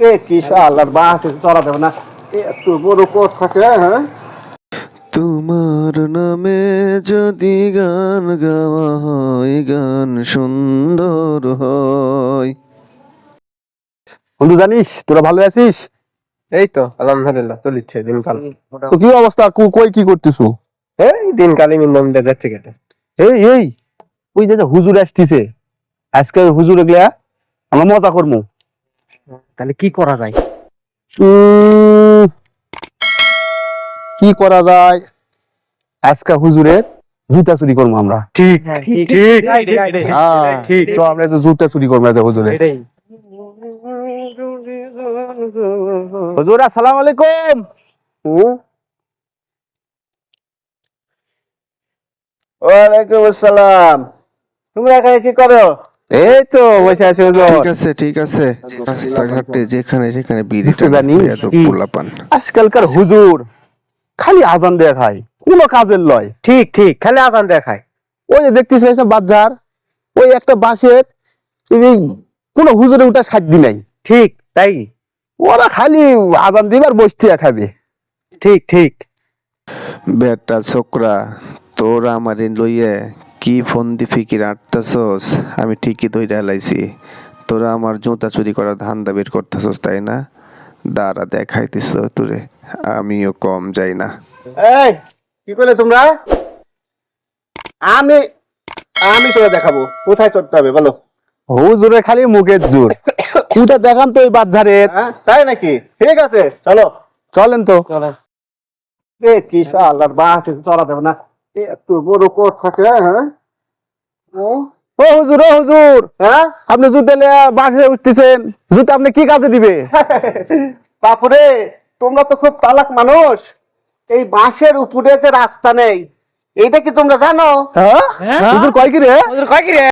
এ কি শালার বাস চড়া দেবে না, এত বড় কোট থাকে। হ্যাঁ, তোমার নামে যদি গান গাওয়া হয়, গান সুন্দর হয়। বন্ধু জানিস তোরা ভালো আছিস? এই তো আলহামদুলিল্লাহ চলিচ্ছে দিনকাল। তো কি অবস্থা, কই কি করতেছো? এই দিনকালই মিন্দম যাচ্ছে কেটে। এই ওই যে হুজুর আসতেছে, আজকে হুজুর এগুলা আমরা মজা করবো। তাহলে কি করা যায়? কি করা যায়, আজকে হুজুরের জুতা চুরি করবো আমরা। ঠিক ঠিক ঠিক ঠিক, তো আমরা তো জুতা চুরি করবো আজকে হুজুরের। হুজুর আসসালামু আলাইকুম। ওয়ালাইকুম আসসালাম। তুমি এখানে কি করো? এই তো বসে আছি হুজুর। ঠিক আছে রাস্তাঘাটে যেখানে সেখানে বিড়ি জানিস বেয়াদব কি? পোলাপান। আজকালকার হুজুর খালি আজান দেয়া খায়, কোনো কাজের লয়। ঠিক ঠিক খালি আজান দেখায়। ওই যে দেখতেছ এইসব বাজার, ওই একটা বাসের এই কোনো হুজুরে উঠা সাধ্য নাই। ঠিক তাই, ওরা খালি আজান দিবার বসতে খাবে। ঠিক ঠিক। বেটা ছোকরা, তোরা আমারে লইয়ে কি ফোন দি ফিকির আটতাছস? আমি ঠিকই ধইরা হেলাইছি। তোরা আমার জুতা চুরি করার ধান্দা বের করতেছস, তাই না? দাঁড়া দেখাইতিস তোরে, আমিও কম যাই না। এই কি করলে তোমরা? আমি আমি তোরা দেখাবো কোথায় চড়তে হবে বলো। হুজুরে খালি মুখের জোর। কুটা দেখান তো ওই বাজারে। তাই নাকি? ঠিক আছে চলো, চলেন তো। এ কি শালার বাস চড়া দেবে না, এত বড় কোট থাকে। হ্যাঁ, ও হুজুর, ও হুজুর, হ্যাঁ আপনি জুতা নিয়ে বাসে উঠতেছেন, জুতা আপনি কি কাজে দিবে? বাপুরে, তোমরা তো খুব চালাক মানুষ। এই বাঁশের উপরে যে রাস্তা নেই, এইটা কি তোমরা জানো? হ্যাঁ, হুজুর কয় কি রে?